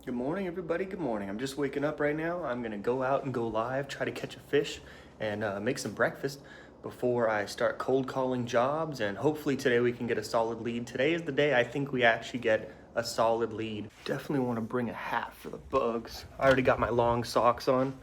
Good morning, everybody. Good morning. I'm just waking up right now. I'm gonna go out and go live, try to catch a fish, and make some breakfast before I start cold calling jobs. And hopefully today we can get a solid lead. Today is the day I think we actually get a solid lead. Definitely want to bring a hat for the bugs. I already got my long socks on.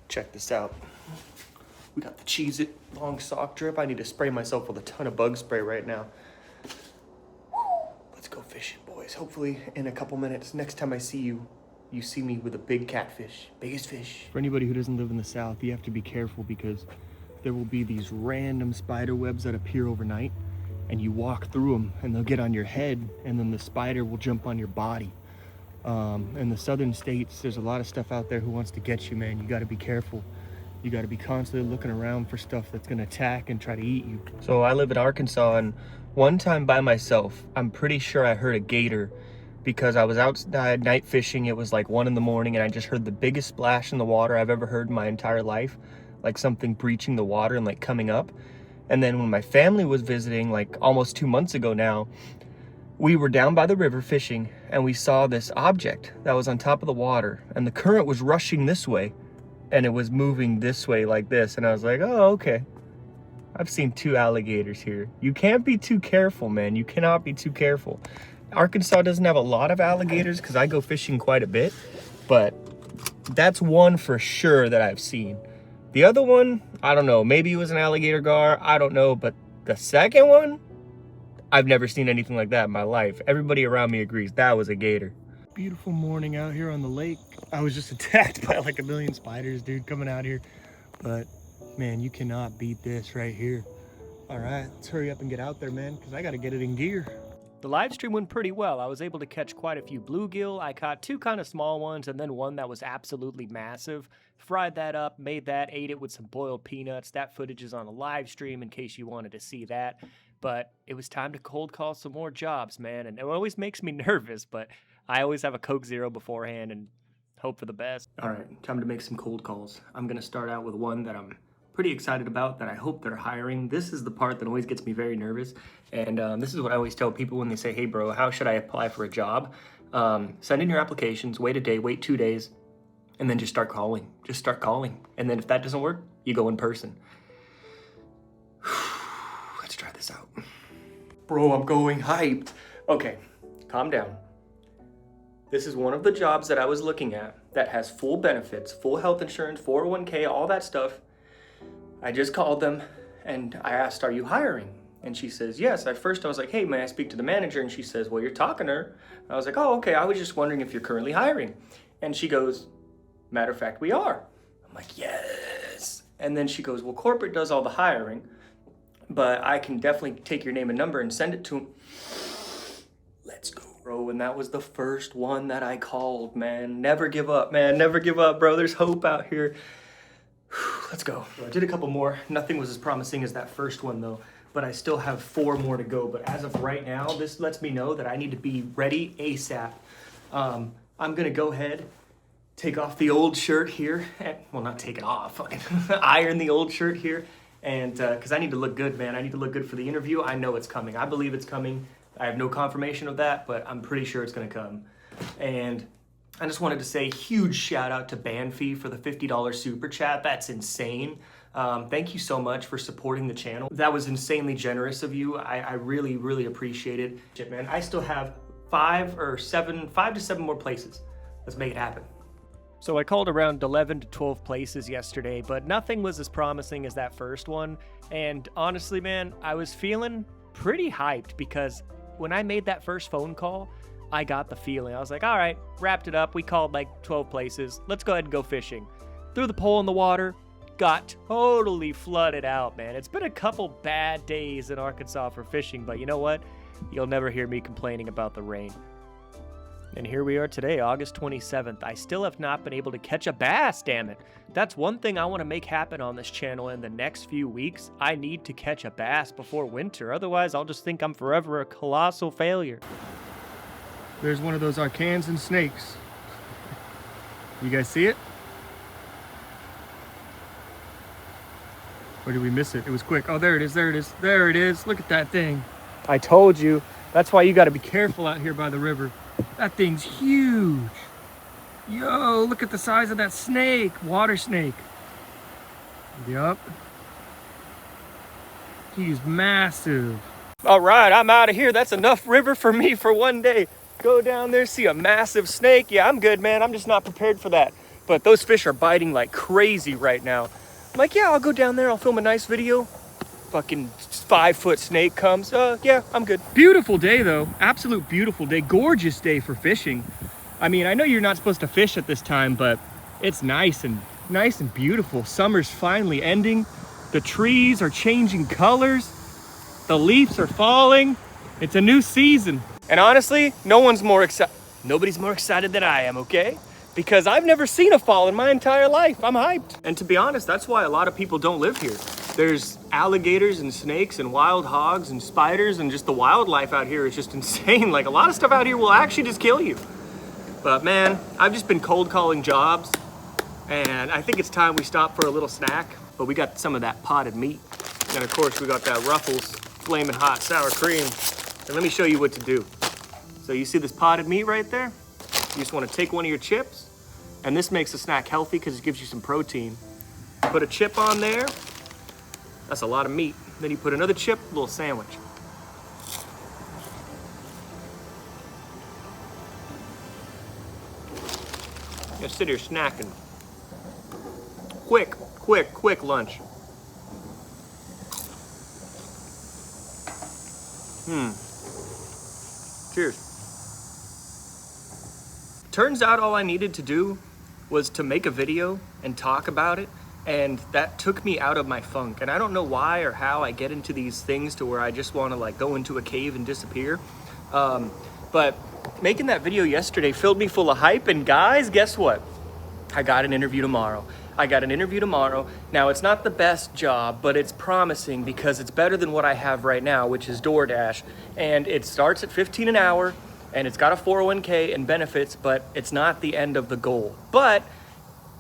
Check this out. We got the Cheez-It long sock drip. I need to spray myself with a ton of bug spray right now. Let's go fishing, boys. Hopefully in a couple minutes, next time I see you, you see me with a big catfish, biggest fish. For anybody who doesn't live in the South, you have to be careful because there will be these random spider webs that appear overnight, and you walk through them and they'll get on your head, and then the spider will jump on your body. In the southern states, there's a lot of stuff out there who wants to get you, man. You got to be careful. You got to be constantly looking around for stuff that's going to attack and try to eat you. So I live in Arkansas, and one time by myself, I'm pretty sure I heard a gator because I was outside night fishing. It was like 1 in the morning, and I just heard the biggest splash in the water I've ever heard in my entire life, like something breaching the water and like coming up. And then when my family was visiting, like almost 2 months ago now, we were down by the river fishing, and we saw this object that was on top of the water, and the current was rushing this way, and it was moving this way like this. And I was like, oh, okay. I've seen 2 alligators here. You can't be too careful, man. You cannot be too careful. Arkansas doesn't have a lot of alligators because I go fishing quite a bit, but that's one for sure that I've seen. The other one, I don't know. Maybe it was an alligator gar. I don't know. But the second one, I've never seen anything like that in my life. Everybody around me agrees that was a gator. Beautiful morning out here on the lake. I was just attacked by like a million spiders, dude, coming out here. But man, you cannot beat this right here. All right, let's hurry up and get out there, man, because I got to get it in gear. The live stream went pretty well. I was able to catch quite a few bluegill. I caught 2 kind of small ones and then one that was absolutely massive. Fried that up, made that, ate it with some boiled peanuts. That footage is on a live stream in case you wanted to see that. But it was time to cold call some more jobs, man. And it always makes me nervous, but I always have a Coke Zero beforehand and hope for the best. All right, time to make some cold calls. I'm gonna start out with one that I'm pretty excited about, that I hope they're hiring. This is the part that always gets me very nervous. And this is what I always tell people when they say, hey bro, how should I apply for a job? Send in your applications, wait a day, wait 2 days, and then just start calling. Just start calling. And then if that doesn't work, you go in person. Let's try this out. Bro, I'm going hyped. Okay, calm down. This is one of the jobs that I was looking at that has full benefits, full health insurance, 401k, all that stuff. I just called them and I asked, are you hiring? And she says, yes. At first I was like, hey, may I speak to the manager? And she says, well, you're talking to her. And I was like, oh, okay. I was just wondering if you're currently hiring. And she goes, matter of fact, we are. I'm like, yes. And then she goes, well, corporate does all the hiring, but I can definitely take your name and number and send it to him. Let's go, bro. And that was the first one that I called, man. Never give up, man. Never give up, bro. There's hope out here. Let's go. I did a couple more. Nothing was as promising as that first one though, but I still have 4 more to go. But as of right now, this lets me know that I need to be ready ASAP. I'm gonna go ahead, take off the old shirt here. Well, not take it off, iron the old shirt here. And because I need to look good, man. I need to look good for the interview. I know it's coming. I believe it's coming. I have no confirmation of that, but I'm pretty sure it's gonna come. And I just wanted to say huge shout out to Banfee for the $50 super chat. That's insane. Thank you so much for supporting the channel. That was insanely generous of you. I really, really appreciate it. Shit, man, I still have 5 to 7 more places. Let's make it happen. So I called around 11 to 12 places yesterday, but nothing was as promising as that first one. And honestly, man, I was feeling pretty hyped because when I made that first phone call, I got the feeling. I was like, all right, wrapped it up. We called like 12 places. Let's go ahead and go fishing. Threw the pole in the water, got totally flooded out, man. It's been a couple bad days in Arkansas for fishing, but you know what? You'll never hear me complaining about the rain. And here we are today, August 27th. I still have not been able to catch a bass, damn it. That's one thing I want to make happen on this channel in the next few weeks. I need to catch a bass before winter. Otherwise, I'll just think I'm forever a colossal failure. There's one of those Arkansas snakes. You guys see it? Or did we miss it? It was quick. Oh, there it is, there it is, there it is. Look at that thing. I told you. That's why you got to be careful out here by the river. That thing's huge. Yo, look at the size of that snake, water snake. Yup. He's massive. All right, I'm out of here. That's enough river for me for one day. Go down there, see a massive snake. Yeah, I'm good, man. I'm just not prepared for that. But those fish are biting like crazy right now. I'm like, yeah, I'll go down there. I'll film a nice video. Fucking 5-foot snake comes. Yeah, I'm good. Beautiful day though. Absolute beautiful day. Gorgeous day for fishing. I mean, I know you're not supposed to fish at this time, but it's nice and beautiful. Summer's finally ending. The trees are changing colors. The leaves are falling. It's a new season. And honestly, nobody's more excited than I am, okay? Because I've never seen a fall in my entire life. I'm hyped. And to be honest, that's why a lot of people don't live here. There's alligators and snakes and wild hogs and spiders, and just the wildlife out here is just insane. Like, a lot of stuff out here will actually just kill you. But man, I've just been cold calling jobs, and I think it's time we stop for a little snack. But we got some of that potted meat. And of course we got that Ruffles flaming hot sour cream. And let me show you what to do. So you see this potted meat right there? You just want to take one of your chips, and this makes the snack healthy because it gives you some protein. Put a chip on there. That's a lot of meat. Then you put another chip, a little sandwich. Just sit here snacking. Quick lunch. Cheers. Turns out all I needed to do was to make a video and talk about it, and that took me out of my funk. And I don't know why or how I get into these things to where I just want to like go into a cave and disappear. But making that video yesterday filled me full of hype, and guys, guess what? I got an interview tomorrow. Now, it's not the best job, but it's promising because it's better than what I have right now, which is DoorDash. And it starts at $15 an hour, and it's got a 401k and benefits, but it's not the end of the goal. But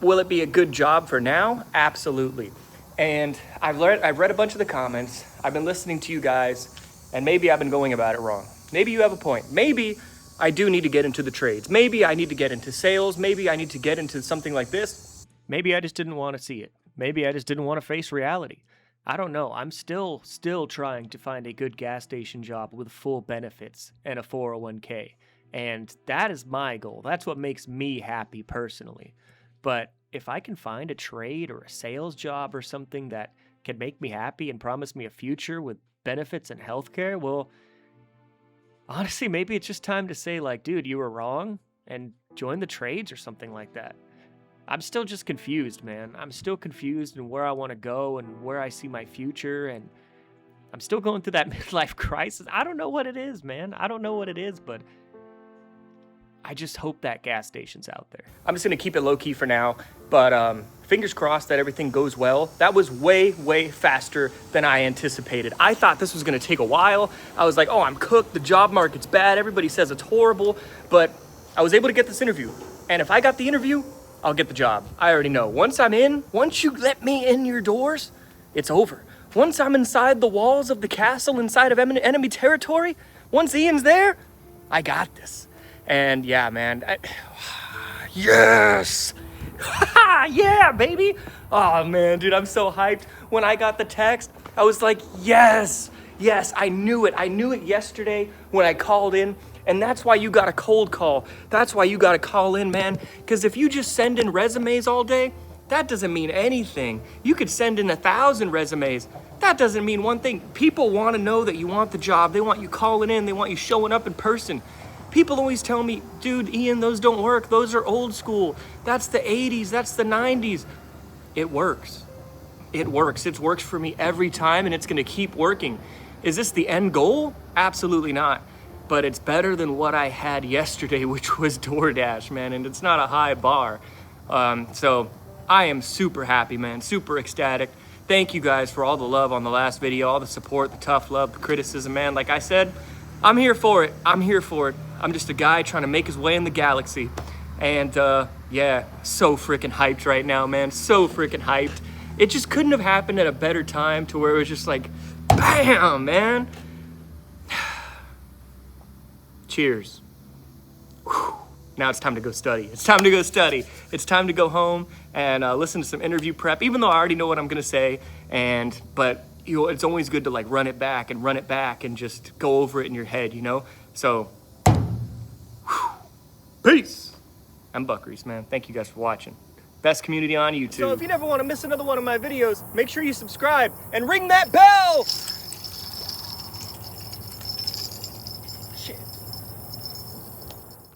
will it be a good job for now? Absolutely. And I've read a bunch of the comments. I've been listening to you guys, and maybe I've been going about it wrong. Maybe you have a point. Maybe I do need to get into the trades. Maybe I need to get into sales. Maybe I need to get into something like this. Maybe I just didn't want to see it. Maybe I just didn't want to face reality. I don't know. I'm still trying to find a good gas station job with full benefits and a 401k. And that is my goal. That's what makes me happy personally. But if I can find a trade or a sales job or something that can make me happy and promise me a future with benefits and healthcare, well, honestly, maybe it's just time to say, like, dude, you were wrong, and join the trades or something like that. I'm still just confused, man. I'm still confused in where I want to go and where I see my future, and I'm still going through that midlife crisis. I don't know what it is, man. I don't know what it is, but I just hope that gas station's out there. I'm just going to keep it low-key for now, but fingers crossed that everything goes well. That was way faster than I anticipated. I thought this was going to take a while. I was like, oh, I'm cooked. The job market's bad. Everybody says it's horrible, but I was able to get this interview. And if I got the interview, I'll get the job. I already know. Once I'm in, once you let me in your doors, it's over. Once I'm inside the walls of the castle, inside of enemy territory, once Ian's there, I got this. And yeah, man, yes! Yeah, baby! Oh man, dude, I'm so hyped. When I got the text, I was like, yes! I knew it yesterday when I called in. And that's why you got a cold call. That's why you got to call in, man. Because if you just send in resumes all day, that doesn't mean anything. You could send in 1,000 resumes. That doesn't mean one thing. People want to know that you want the job. They want you calling in. They want you showing up in person. People always tell me, dude, Ian, those don't work. Those are old school. That's the 80s. That's the 90s. It works. It works. It works for me every time, and it's going to keep working. Is this the end goal? Absolutely not. But it's better than what I had yesterday, which was DoorDash, man, and it's not a high bar. So I am super happy, man, super ecstatic. Thank you guys for all the love on the last video, all the support, the tough love, the criticism, man. Like I said, I'm here for it. I'm just a guy trying to make his way in the galaxy. And yeah, so freaking hyped right now, man, so freaking hyped. It just couldn't have happened at a better time to where it was just like, bam, man. Cheers. Whew. now it's time to go study. It's time to go study. It's time to go home and listen to some interview prep, even though I already know what I'm gonna say. But you know, it's always good to like run it back and just go over it in your head, you know? So, peace. I'm Buck Reese, man. Thank you guys for watching. Best community on YouTube. So if you never want to miss another one of my videos, make sure you subscribe and ring that bell.